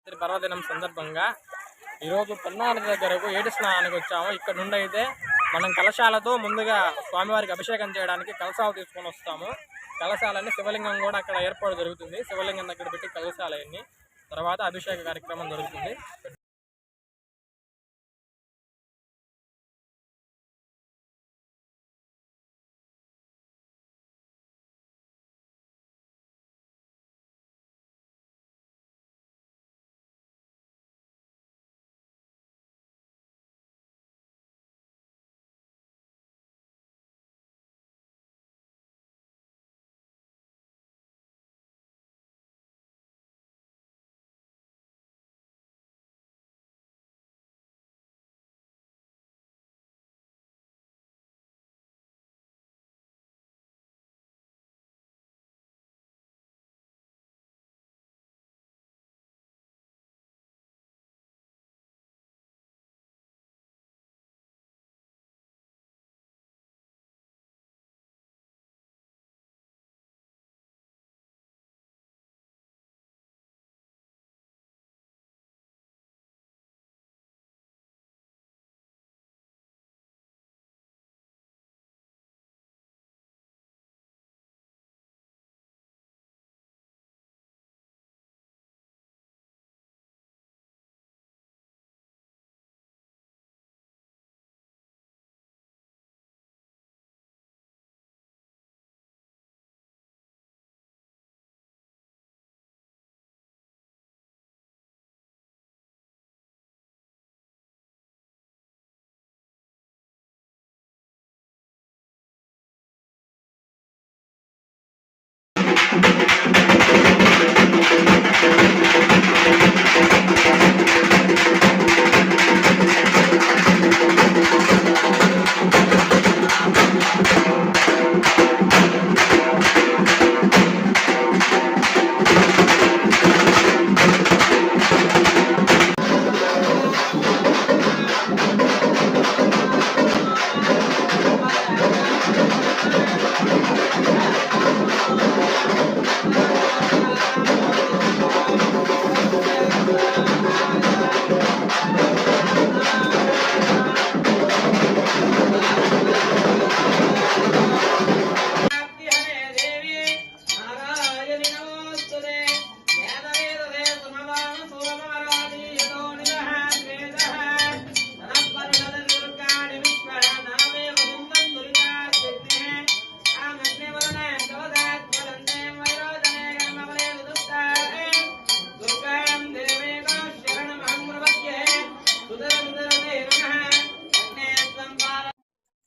పర్వదినం సందర్భంగా ఈరోజు పన్నాడు దగ్గరకు ఏడు స్నానానికి వచ్చాము. ఇక్కడ నుండి అయితే మనం కలశాలతో ముందుగా స్వామివారికి అభిషేకం చేయడానికి కలశాలు తీసుకొని వస్తాము. కలశాలన్నీ శివలింగం కూడా అక్కడ ఏర్పాటు జరుగుతుంది. శివలింగం దగ్గర పెట్టి కలశాలన్నీ తర్వాత అభిషేక కార్యక్రమం జరుగుతుంది.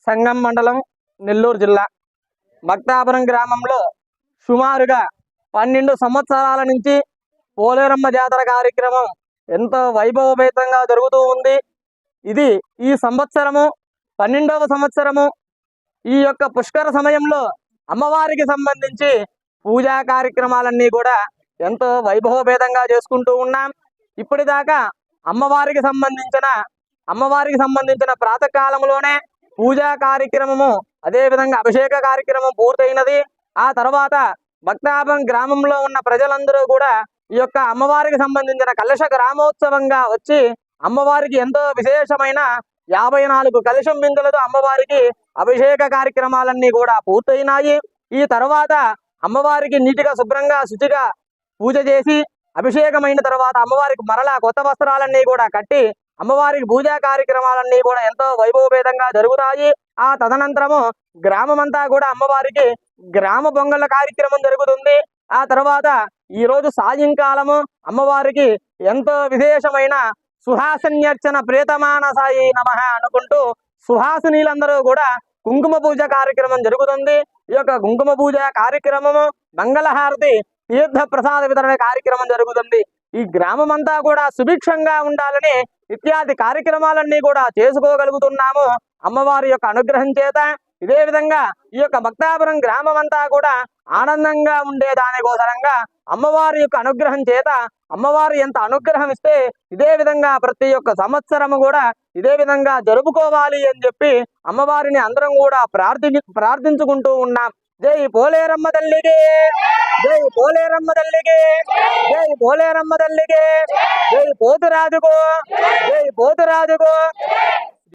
సంగం మండలం నెల్లూరు జిల్లా భక్తాపురం గ్రామంలో సుమారుగా 12 సంవత్సరాల నుంచి పోలేరమ్మ జాతర కార్యక్రమం ఎంతో వైభవపేతంగా జరుగుతూ ఉంది. ఇది ఈ సంవత్సరము 12వ సంవత్సరము. ఈ యొక్క పుష్కర సమయంలో అమ్మవారికి సంబంధించి పూజా కార్యక్రమాలన్నీ కూడా ఎంతో వైభవపేతంగా చేసుకుంటూ ఉన్నాం. ఇప్పటిదాకా అమ్మవారికి సంబంధించిన ప్రాతకాలంలోనే పూజా కార్యక్రమము అదేవిధంగా అభిషేక కార్యక్రమం పూర్తయినది. ఆ తర్వాత భక్తాపురం గ్రామంలో ఉన్న ప్రజలందరూ కూడా ఈ యొక్క అమ్మవారికి సంబంధించిన కలశ గ్రామోత్సవంగా వచ్చి అమ్మవారికి ఎంతో విశేషమైన 54 కలశం బిందులతో అమ్మవారికి అభిషేక కార్యక్రమాలన్నీ కూడా పూర్తయినాయి. ఈ తర్వాత అమ్మవారికి నీటిగా శుభ్రంగా శుచిగా పూజ చేసి అభిషేకమైన తర్వాత అమ్మవారికి మరలా కొత్త వస్త్రాలన్నీ కూడా కట్టి అమ్మవారికి పూజా కార్యక్రమాలన్నీ కూడా ఎంతో వైభవపేతంగా జరుగుతాయి. ఆ తదనంతరము గ్రామమంతా కూడా అమ్మవారికి గ్రామ పొంగళ్ళ కార్యక్రమం జరుగుతుంది. ఆ తర్వాత ఈ రోజు సాయంకాలము అమ్మవారికి ఎంతో విశేషమైన సుహాసిన్యర్చన ప్రియతమానసాయి నమః అనుకుంటూ సుహాసినీలందరూ కూడా కుంకుమ పూజ కార్యక్రమం జరుగుతుంది. ఈ యొక్క కుంకుమ పూజ కార్యక్రమము మంగళహారతి తీర్థ ప్రసాద వితరణ కార్యక్రమం జరుగుతుంది. ఈ గ్రామమంతా కూడా సుభిక్షంగా ఉండాలని ఇత్యాది కార్యక్రమాలన్నీ కూడా చేసుకోగలుగుతున్నాము అమ్మవారి యొక్క అనుగ్రహం చేత. ఇదే విధంగా ఈ యొక్క భక్తాపురం గ్రామం అంతా కూడా ఆనందంగా ఉండేదానికోసరంగా అమ్మవారి యొక్క అనుగ్రహం చేత అమ్మవారు ఎంత అనుగ్రహం ఇస్తే ఇదే విధంగా ప్రతి ఒక్క సంవత్సరము కూడా ఇదే విధంగా జరుపుకోవాలి అని చెప్పి అమ్మవారిని అందరం కూడా ప్రార్థించుకుంటూ ఉన్నాం. జై పోలేరమ్మ తల్లికి, జై పోలేరమ్మ తల్లికి, జై పోలేరమ్మ తల్లికి, జై పోతురాజుకు జై పోతురాజుకు